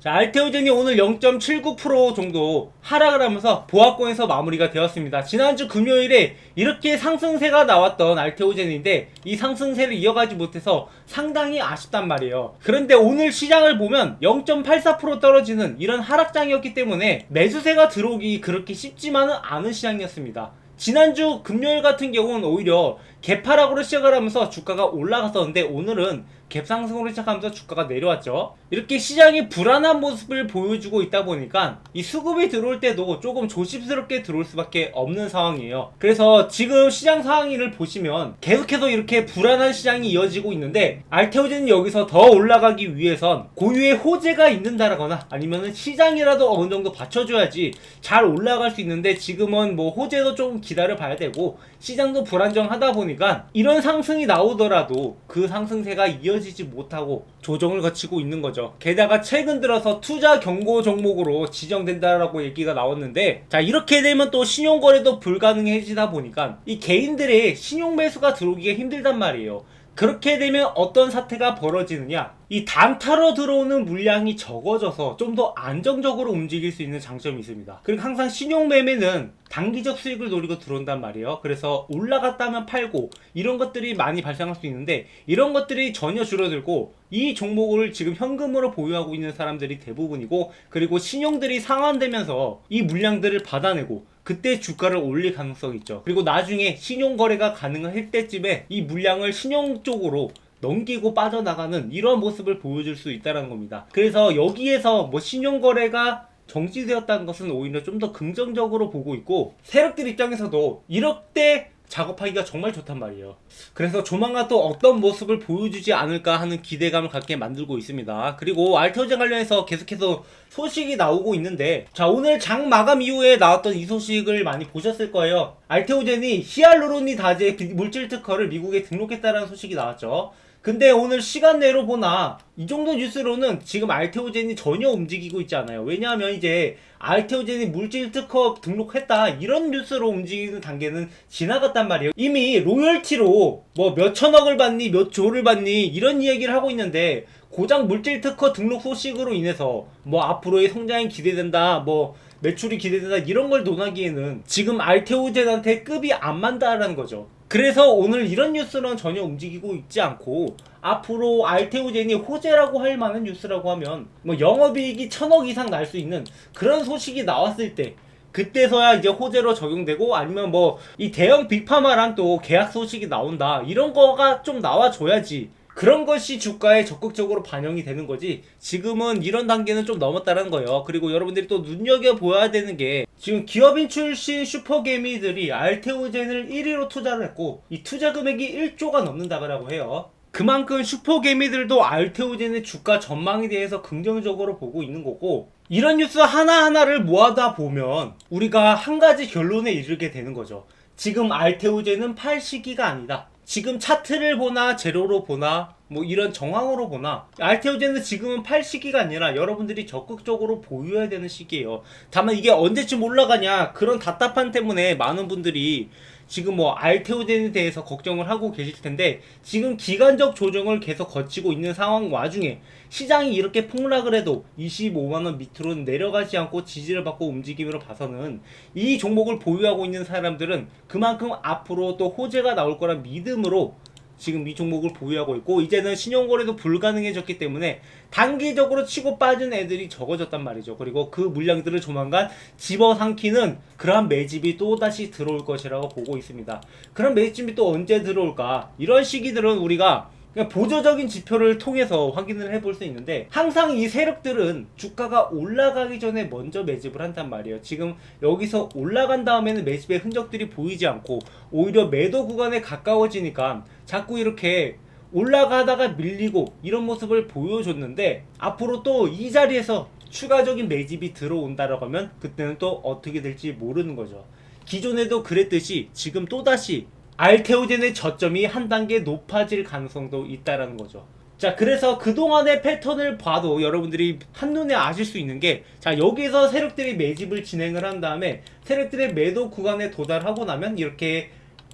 자, 알테오젠이 오늘 0.79% 정도 하락을 하면서 보합권에서 마무리가 되었습니다. 지난주 금요일에 이렇게 상승세가 나왔던 알테오젠인데 이 상승세를 이어가지 못해서 상당히 아쉽단 말이에요. 그런데 오늘 시장을 보면 0.84% 떨어지는 이런 하락장이었기 때문에 매수세가 들어오기 그렇게 쉽지만은 않은 시장이었습니다. 지난주 금요일 같은 경우는 오히려 갭하락으로 시작을 하면서 주가가 올라갔었는데 오늘은 갭상승으로 시작하면서 주가가 내려왔죠. 이렇게 시장이 불안한 모습을 보여주고 있다 보니까 이 수급이 들어올 때도 조금 조심스럽게 들어올 수밖에 없는 상황이에요. 그래서 지금 시장 상황을 보시면 계속해서 이렇게 불안한 시장이 이어지고 있는데 알테오젠이 여기서 더 올라가기 위해선 고유의 호재가 있는다라거나 아니면은 시장이라도 어느 정도 받쳐줘야지 잘 올라갈 수 있는데 지금은 뭐 호재도 좀 기다려 봐야 되고 시장도 불안정하다 보니까 이런 상승이 나오더라도 그 상승세가 이어지지 못하고 조정을 거치고 있는 거죠. 게다가 최근 들어서 투자 경고 종목으로 지정된다라고 얘기가 나왔는데 자, 이렇게 되면 또 신용거래도 불가능해지다 보니까 이 개인들의 신용 매수가 들어오기가 힘들단 말이에요. 그렇게 되면 어떤 사태가 벌어지느냐, 이 단타로 들어오는 물량이 적어져서 좀 더 안정적으로 움직일 수 있는 장점이 있습니다. 그리고 항상 신용매매는 단기적 수익을 노리고 들어온단 말이에요. 그래서 올라갔다면 팔고 이런 것들이 많이 발생할 수 있는데 이런 것들이 전혀 줄어들고 이 종목을 지금 현금으로 보유하고 있는 사람들이 대부분이고, 그리고 신용들이 상환되면서 이 물량들을 받아내고 그때 주가를 올릴 가능성이 있죠. 그리고 나중에 신용거래가 가능할 때쯤에 이 물량을 신용 쪽으로 넘기고 빠져나가는 이런 모습을 보여줄 수 있다는 겁니다. 그래서 여기에서 뭐 신용거래가 정지되었다는 것은 오히려 좀 더 긍정적으로 보고 있고, 세력들 입장에서도 이렇게 작업하기가 정말 좋단 말이에요. 그래서 조만간 또 어떤 모습을 보여주지 않을까 하는 기대감을 갖게 만들고 있습니다. 그리고 알테오젠 관련해서 계속해서 소식이 나오고 있는데, 자, 오늘 장 마감 이후에 나왔던 이 소식을 많이 보셨을 거예요. 알테오젠이 히알루로니다제 물질 특허를 미국에 등록했다는 소식이 나왔죠. 근데 오늘 시간 내로 보나 이 정도 뉴스로는 지금 알테오젠이 전혀 움직이고 있지 않아요. 왜냐하면 이제 알테오젠이 물질 특허 등록했다 이런 뉴스로 움직이는 단계는 지나갔단 말이에요. 이미 로열티로 뭐 몇천억을 받니 몇 조를 받니 이런 이야기를 하고 있는데, 고작 물질 특허 등록 소식으로 인해서 뭐 앞으로의 성장이 기대된다, 뭐 매출이 기대된다 이런 걸 논하기에는 지금 알테오젠한테 급이 안 맞다라는 거죠. 그래서 오늘 이런 뉴스는 전혀 움직이고 있지 않고, 앞으로 알테오젠이 호재라고 할 만한 뉴스라고 하면 뭐 영업이익이 1000억 이상 날 수 있는 그런 소식이 나왔을 때 그때서야 이제 호재로 적용되고, 아니면 뭐 이 대형 빅파마랑 또 계약 소식이 나온다 이런 거가 좀 나와줘야지 그런 것이 주가에 적극적으로 반영이 되는 거지, 지금은 이런 단계는 좀 넘었다는 거예요. 그리고 여러분들이 또 눈여겨보아야 되는 게, 지금 기업인 출신 슈퍼개미들이 알테오젠을 1위로 투자를 했고 이 투자 금액이 1조가 넘는다고 해요. 그만큼 슈퍼개미들도 알테오젠의 주가 전망에 대해서 긍정적으로 보고 있는 거고, 이런 뉴스 하나하나를 모아다 보면 우리가 한 가지 결론에 이르게 되는 거죠. 지금 알테오젠은 팔 시기가 아니다. 지금 차트를 보나 제로로 보나 뭐 이런 정황으로 보나 알테오젠은 지금은 팔 시기가 아니라 여러분들이 적극적으로 보유해야 되는 시기예요. 다만 이게 언제쯤 올라가냐 그런 답답한 때문에 많은 분들이 지금 뭐 알테오젠에 대해서 걱정을 하고 계실 텐데, 지금 기간적 조정을 계속 거치고 있는 상황 와중에 시장이 이렇게 폭락을 해도 25만원 밑으로는 내려가지 않고 지지를 받고 움직임으로 봐서는 이 종목을 보유하고 있는 사람들은 그만큼 앞으로 또 호재가 나올 거란 믿음으로 지금 이 종목을 보유하고 있고, 이제는 신용거래도 불가능해졌기 때문에 단기적으로 치고 빠진 애들이 적어졌단 말이죠. 그리고 그 물량들을 조만간 집어삼키는 그러한 매집이 또다시 들어올 것이라고 보고 있습니다. 그런 매집이 또 언제 들어올까, 이런 시기들은 우리가 그냥 보조적인 지표를 통해서 확인을 해볼 수 있는데, 항상 이 세력들은 주가가 올라가기 전에 먼저 매집을 한단 말이에요. 지금 여기서 올라간 다음에는 매집의 흔적들이 보이지 않고 오히려 매도 구간에 가까워지니까 자꾸 이렇게 올라가다가 밀리고 이런 모습을 보여줬는데, 앞으로 또 이 자리에서 추가적인 매집이 들어온다라고 하면 그때는 또 어떻게 될지 모르는 거죠. 기존에도 그랬듯이 지금 또다시 알테오젠의 저점이 한 단계 높아질 가능성도 있다라는 거죠. 자, 그래서 그동안의 패턴을 봐도 여러분들이 한눈에 아실 수 있는 게, 자, 여기서 세력들이 매집을 진행을 한 다음에 세력들의 매도 구간에 도달하고 나면 이렇게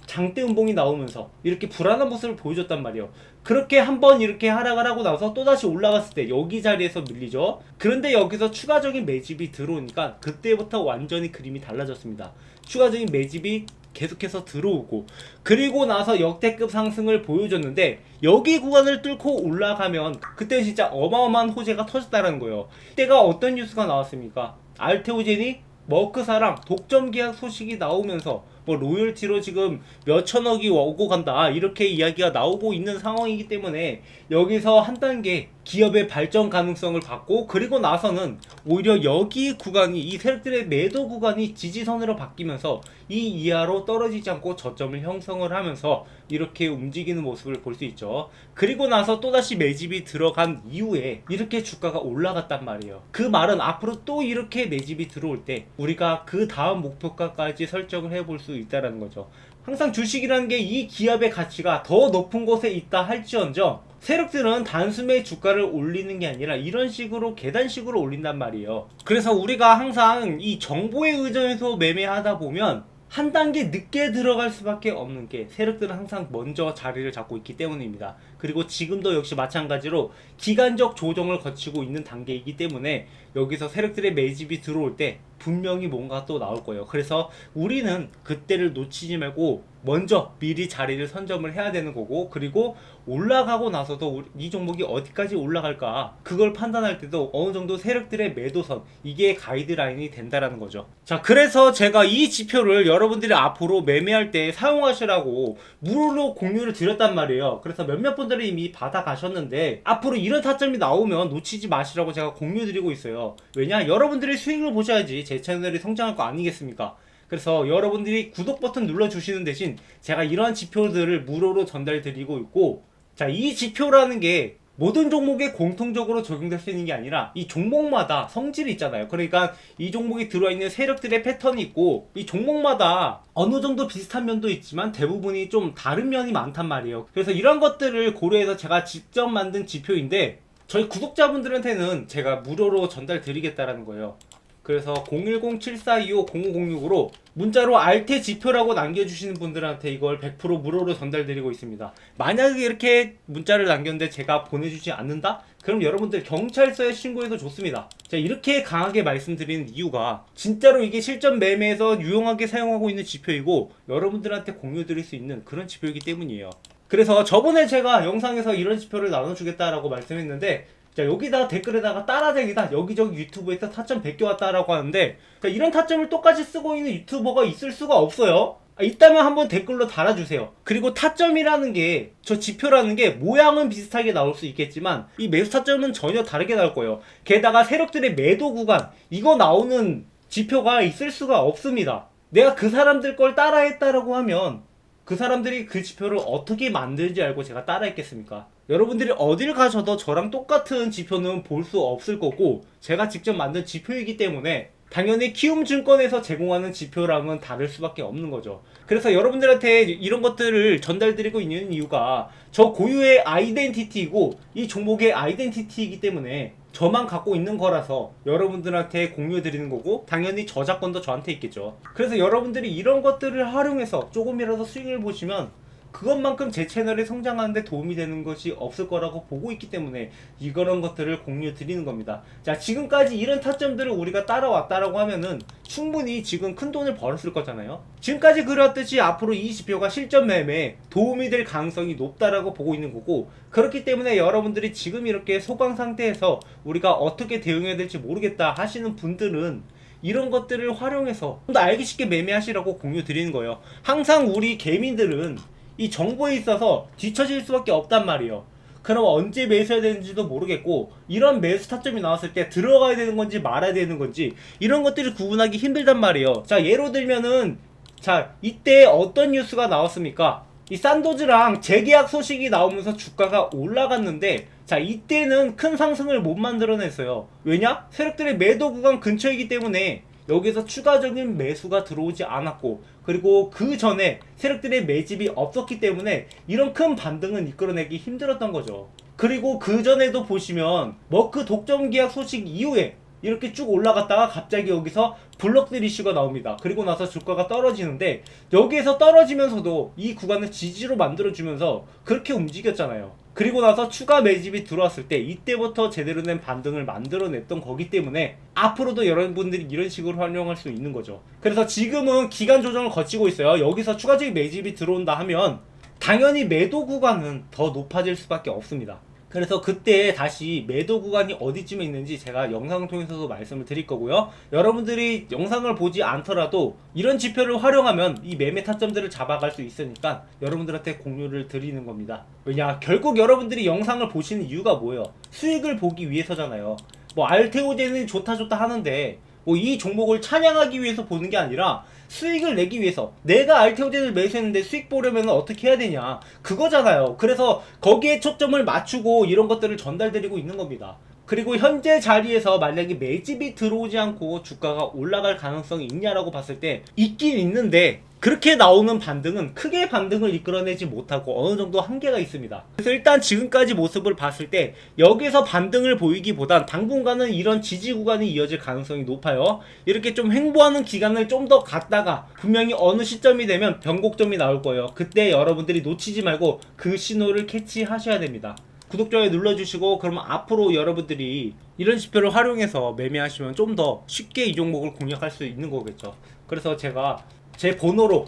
장대 음봉이 나오면서 이렇게 불안한 모습을 보여줬단 말이에요. 그렇게 한번 이렇게 하락을 하고 나서 또다시 올라갔을 때 여기 자리에서 밀리죠. 그런데 여기서 추가적인 매집이 들어오니까 그때부터 완전히 그림이 달라졌습니다. 추가적인 매집이 계속해서 들어오고, 그리고 나서 역대급 상승을 보여줬는데 여기 구간을 뚫고 올라가면 그때 진짜 어마어마한 호재가 터졌다는 거예요. 이때가 어떤 뉴스가 나왔습니까? 알테오젠이 머크사랑 독점 계약 소식이 나오면서 뭐 로열티로 지금 몇 천억이 오고 간다 이렇게 이야기가 나오고 있는 상황이기 때문에 여기서 한 단계 기업의 발전 가능성을 갖고, 그리고 나서는 오히려 여기 구간이, 이 세력들의 매도 구간이 지지선으로 바뀌면서 이 이하로 떨어지지 않고 저점을 형성을 하면서 이렇게 움직이는 모습을 볼 수 있죠. 그리고 나서 또다시 매집이 들어간 이후에 이렇게 주가가 올라갔단 말이에요. 그 말은 앞으로 또 이렇게 매집이 들어올 때 우리가 그 다음 목표가까지 설정을 해볼 수 있다는 거죠. 항상 주식이라는 게 이 기업의 가치가 더 높은 곳에 있다 할지언정 세력들은 단숨에 주가를 올리는 게 아니라 이런 식으로 계단식으로 올린단 말이에요. 그래서 우리가 항상 이 정보에 의존해서 매매하다 보면 한 단계 늦게 들어갈 수밖에 없는 게 세력들은 항상 먼저 자리를 잡고 있기 때문입니다. 그리고 지금도 역시 마찬가지로 기간적 조정을 거치고 있는 단계이기 때문에 여기서 세력들의 매집이 들어올 때 분명히 뭔가 또 나올 거예요. 그래서 우리는 그때를 놓치지 말고 먼저 미리 자리를 선점을 해야 되는 거고, 그리고 올라가고 나서도 이 종목이 어디까지 올라갈까 그걸 판단할 때도 어느 정도 세력들의 매도선, 이게 가이드라인이 된다라는 거죠. 자, 그래서 제가 이 지표를 여러분들이 앞으로 매매할 때 사용하시라고 무료로 공유를 드렸단 말이에요. 그래서 몇몇 분들이 이미 받아 가셨는데 앞으로 이런 타점이 나오면 놓치지 마시라고 제가 공유 드리고 있어요. 왜냐, 여러분들이 수익을 보셔야지 제 채널이 성장할 거 아니겠습니까? 그래서 여러분들이 구독 버튼 눌러주시는 대신 제가 이러한 지표들을 무료로 전달 드리고 있고, 자, 이 지표라는 게 모든 종목에 공통적으로 적용될 수 있는 게 아니라 이 종목마다 성질이 있잖아요. 그러니까 이 종목이 들어있는 세력들의 패턴이 있고, 이 종목마다 어느 정도 비슷한 면도 있지만 대부분이 좀 다른 면이 많단 말이에요. 그래서 이런 것들을 고려해서 제가 직접 만든 지표인데 저희 구독자분들한테는 제가 무료로 전달 드리겠다라는 거예요. 그래서 010-7425-0506으로 문자로 알테 지표라고 남겨주시는 분들한테 이걸 100% 무료로 전달드리고 있습니다. 만약에 이렇게 문자를 남겼는데 제가 보내주지 않는다? 그럼 여러분들 경찰서에 신고해도 좋습니다. 제가 이렇게 강하게 말씀드리는 이유가 진짜로 이게 실전 매매에서 유용하게 사용하고 있는 지표이고 여러분들한테 공유드릴 수 있는 그런 지표이기 때문이에요. 그래서 저번에 제가 영상에서 이런 지표를 나눠주겠다라고 말씀했는데, 자, 여기다 댓글에다가 따라쟁이다, 여기저기 유튜브에서 타점 베껴왔다라고 하는데, 자, 이런 타점을 똑같이 쓰고 있는 유튜버가 있을 수가 없어요. 있다면 한번 댓글로 달아주세요. 그리고 타점이라는 게, 저 지표라는 게 모양은 비슷하게 나올 수 있겠지만 이 매수 타점은 전혀 다르게 나올 거예요. 게다가 세력들의 매도 구간, 이거 나오는 지표가 있을 수가 없습니다. 내가 그 사람들 걸 따라했다라고 하면 그 사람들이 그 지표를 어떻게 만드는지 알고 제가 따라했겠습니까? 여러분들이 어딜 가셔도 저랑 똑같은 지표는 볼 수 없을 거고, 제가 직접 만든 지표이기 때문에 당연히 키움증권에서 제공하는 지표랑은 다를 수밖에 없는 거죠. 그래서 여러분들한테 이런 것들을 전달드리고 있는 이유가 저 고유의 아이덴티티이고 이 종목의 아이덴티티이기 때문에 저만 갖고 있는 거라서 여러분들한테 공유 드리는 거고, 당연히 저작권도 저한테 있겠죠. 그래서 여러분들이 이런 것들을 활용해서 조금이라도 수익을 보시면 그것만큼 제 채널이 성장하는데 도움이 되는 것이 없을 거라고 보고 있기 때문에 이런 것들을 공유 드리는 겁니다. 자, 지금까지 이런 타점들을 우리가 따라왔다라고 하면은 충분히 지금 큰 돈을 벌었을 거잖아요. 지금까지 그렸듯이 앞으로 이 지표가 실전 매매에 도움이 될 가능성이 높다라고 보고 있는 거고, 그렇기 때문에 여러분들이 지금 이렇게 소강 상태에서 우리가 어떻게 대응해야 될지 모르겠다 하시는 분들은 이런 것들을 활용해서 좀 더 알기 쉽게 매매하시라고 공유 드리는 거예요. 항상 우리 개민들은 이 정보에 있어서 뒤처질 수밖에 없단 말이에요. 그럼 언제 매수해야 되는지도 모르겠고, 이런 매수 타점이 나왔을 때 들어가야 되는 건지 말아야 되는 건지 이런 것들을 구분하기 힘들단 말이에요. 자, 예로 들면은, 자, 이때 어떤 뉴스가 나왔습니까? 이 산도즈랑 재계약 소식이 나오면서 주가가 올라갔는데, 자, 이때는 큰 상승을 못 만들어냈어요. 왜냐? 세력들의 매도 구간 근처이기 때문에 여기서 추가적인 매수가 들어오지 않았고, 그리고 그 전에 세력들의 매집이 없었기 때문에 이런 큰 반등은 이끌어내기 힘들었던 거죠. 그리고 그 전에도 보시면 머크 독점 계약 소식 이후에 이렇게 쭉 올라갔다가 갑자기 여기서 블록들 이슈가 나옵니다. 그리고 나서 주가가 떨어지는데 여기에서 떨어지면서도 이 구간을 지지로 만들어주면서 그렇게 움직였잖아요. 그리고 나서 추가 매집이 들어왔을 때 이때부터 제대로 된 반등을 만들어냈던 거기 때문에 앞으로도 여러분들이 이런 식으로 활용할 수 있는 거죠. 그래서 지금은 기간 조정을 거치고 있어요. 여기서 추가적인 매집이 들어온다 하면 당연히 매도 구간은 더 높아질 수밖에 없습니다. 그래서 그때 다시 매도 구간이 어디쯤에 있는지 제가 영상을 통해서도 말씀을 드릴 거고요. 여러분들이 영상을 보지 않더라도 이런 지표를 활용하면 이 매매 타점들을 잡아갈 수 있으니까 여러분들한테 공유를 드리는 겁니다. 왜냐, 결국 여러분들이 영상을 보시는 이유가 뭐예요? 수익을 보기 위해서잖아요. 뭐 알테오제는 좋다 하는데 뭐 이 종목을 찬양하기 위해서 보는 게 아니라 수익을 내기 위해서, 내가 알테오젠을 매수했는데 수익 보려면 어떻게 해야 되냐, 그거잖아요. 그래서 거기에 초점을 맞추고 이런 것들을 전달드리고 있는 겁니다. 그리고 현재 자리에서 만약에 매집이 들어오지 않고 주가가 올라갈 가능성이 있냐라고 봤을 때 있긴 있는데, 그렇게 나오는 반등은 크게 반등을 이끌어내지 못하고 어느 정도 한계가 있습니다. 그래서 일단 지금까지 모습을 봤을 때 여기서 반등을 보이기보단 당분간은 이런 지지 구간이 이어질 가능성이 높아요. 이렇게 좀 횡보하는 기간을 좀 더 갔다가 분명히 어느 시점이 되면 변곡점이 나올 거예요. 그때 여러분들이 놓치지 말고 그 신호를 캐치하셔야 됩니다. 구독, 좋아요 눌러주시고, 그러면 앞으로 여러분들이 이런 지표를 활용해서 매매하시면 좀 더 쉽게 이 종목을 공략할 수 있는 거겠죠. 그래서 제가 제 번호로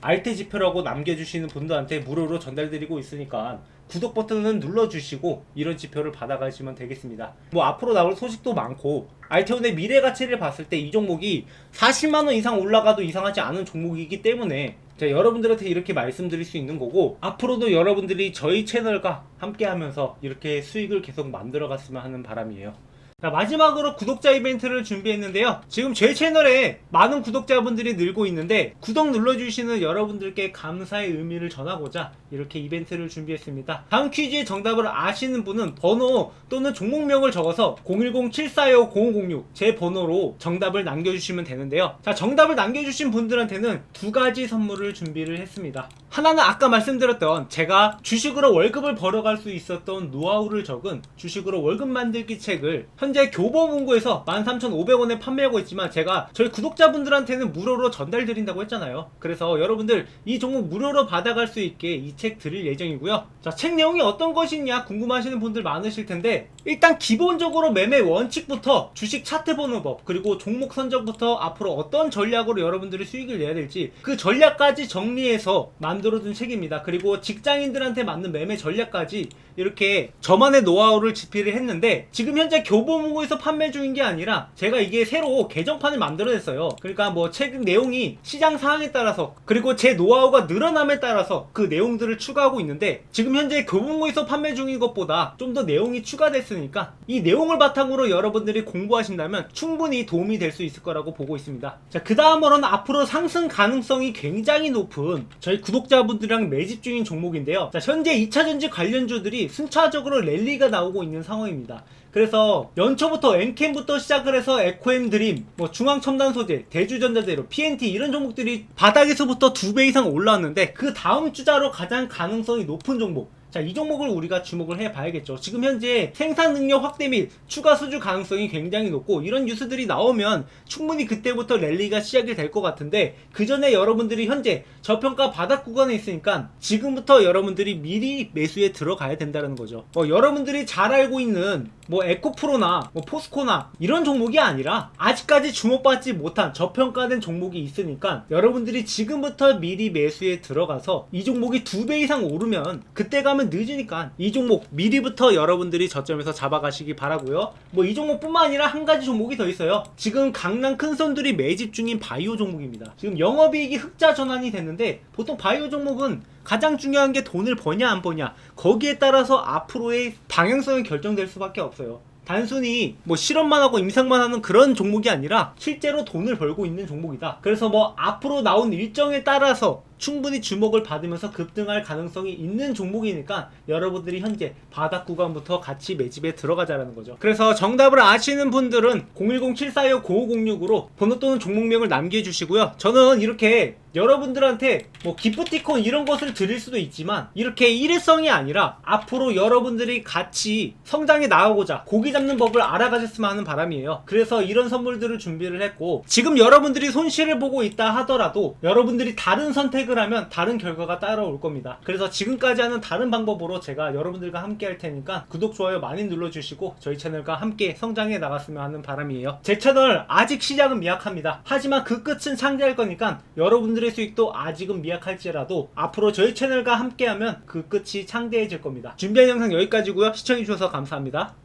알테 지표라고 남겨주시는 분들한테 무료로 전달드리고 있으니까 구독 버튼은 눌러주시고 이런 지표를 받아가시면 되겠습니다. 뭐 앞으로 나올 소식도 많고, 알테온의 미래 가치를 봤을 때 이 종목이 40만원 이상 올라가도 이상하지 않은 종목이기 때문에 제가 여러분들한테 이렇게 말씀드릴 수 있는 거고, 앞으로도 여러분들이 저희 채널과 함께 하면서 이렇게 수익을 계속 만들어 갔으면 하는 바람이에요. 자, 마지막으로 구독자 이벤트를 준비했는데요. 지금 제 채널에 많은 구독자분들이 늘고 있는데 구독 눌러주시는 여러분들께 감사의 의미를 전하고자 이렇게 이벤트를 준비했습니다. 다음 퀴즈의 정답을 아시는 분은 번호 또는 종목명을 적어서 010-745-0506 제 번호로 정답을 남겨주시면 되는데요. 자, 정답을 남겨주신 분들한테는 두 가지 선물을 준비를 했습니다. 하나는 아까 말씀드렸던 제가 주식으로 월급을 벌어갈 수 있었던 노하우를 적은 주식으로 월급 만들기 책을 현재 교보문고에서 13,500원에 판매하고 있지만 제가 저희 구독자분들한테는 무료로 전달드린다고 했잖아요. 그래서 여러분들 이 종목 무료로 받아갈 수 있게 이 책 드릴 예정이고요. 자, 책 내용이 어떤 것이냐 궁금하시는 분들 많으실 텐데, 일단 기본적으로 매매 원칙부터 주식 차트 보는 법, 그리고 종목 선정부터 앞으로 어떤 전략으로 여러분들이 수익을 내야 될지 그 전략까지 정리해서 만들어둔 책입니다. 그리고 직장인들한테 맞는 매매 전략까지 이렇게 저만의 노하우를 집필을 했는데, 지금 현재 교보문고에서 판매 중인 게 아니라 제가 이게 새로 개정판을 만들어냈어요. 그러니까 뭐 책 내용이 시장 상황에 따라서, 그리고 제 노하우가 늘어남에 따라서 그 내용들을 추가하고 있는데, 지금 현재 교보문고에서 판매 중인 것보다 좀 더 내용이 추가됐으니까 이 내용을 바탕으로 여러분들이 공부하신다면 충분히 도움이 될 수 있을 거라고 보고 있습니다. 자, 그 다음으로는 앞으로 상승 가능성이 굉장히 높은 저희 구독자분들이랑 매집 중인 종목인데요. 자, 현재 2차전지 관련주들이 순차적으로 랠리가 나오고 있는 상황입니다. 그래서 연초부터 엔캠부터 시작을 해서 에코엠 드림, 뭐 중앙첨단소재, 대주전자재료, PNT 이런 종목들이 바닥에서부터 2배 이상 올라왔는데, 그 다음 주자로 가장 가능성이 높은 종목, 자, 이 종목을 우리가 주목을 해봐야겠죠. 지금 현재 생산 능력 확대 및 추가 수주 가능성이 굉장히 높고, 이런 뉴스들이 나오면 충분히 그때부터 랠리가 시작이 될 것 같은데, 그 전에 여러분들이 현재 저평가 바닥 구간에 있으니까 지금부터 여러분들이 미리 매수에 들어가야 된다는 거죠. 여러분들이 잘 알고 있는 뭐 에코프로나 뭐 포스코나 이런 종목이 아니라 아직까지 주목받지 못한 저평가된 종목이 있으니까 여러분들이 지금부터 미리 매수에 들어가서 이 종목이 2배 이상 오르면 그때 가면 늦으니까 이 종목 미리부터 여러분들이 저점에서 잡아가시기 바라고요. 뭐 이 종목뿐만 아니라 한 가지 종목이 더 있어요. 지금 강남 큰 손들이 매집 중인 바이오 종목입니다. 지금 영업이익이 흑자 전환이 됐는데, 보통 바이오 종목은 가장 중요한 게 돈을 버냐 안 버냐, 거기에 따라서 앞으로의 방향성이 결정될 수밖에 없어요. 단순히 뭐 실험만 하고 임상만 하는 그런 종목이 아니라 실제로 돈을 벌고 있는 종목이다. 그래서 뭐 앞으로 나온 일정에 따라서 충분히 주목을 받으면서 급등할 가능성이 있는 종목이니까 여러분들이 현재 바닥 구간부터 같이 매집에 들어가자라는 거죠. 그래서 정답을 아시는 분들은 010-7425-9506으로 번호 또는 종목명을 남겨주시고요. 저는 이렇게 여러분들한테 뭐 기프티콘 이런 것을 드릴 수도 있지만 이렇게 일회성이 아니라 앞으로 여러분들이 같이 성장해 나가고자 고기 잡는 법을 알아가셨으면 하는 바람이에요. 그래서 이런 선물들을 준비를 했고, 지금 여러분들이 손실을 보고 있다 하더라도 여러분들이 다른 선택을 하면 다른 결과가 따라올 겁니다. 그래서 지금까지 하는 다른 방법으로 제가 여러분들과 함께 할 테니까 구독, 좋아요 많이 눌러주시고 저희 채널과 함께 성장해 나갔으면 하는 바람이에요. 제 채널 아직 시작은 미약합니다. 하지만 그 끝은 창대할 거니까 여러분들의 수익도 아직은 미약할지라도 앞으로 저희 채널과 함께하면 그 끝이 창대해질 겁니다. 준비한 영상 여기까지고요. 시청해주셔서 감사합니다.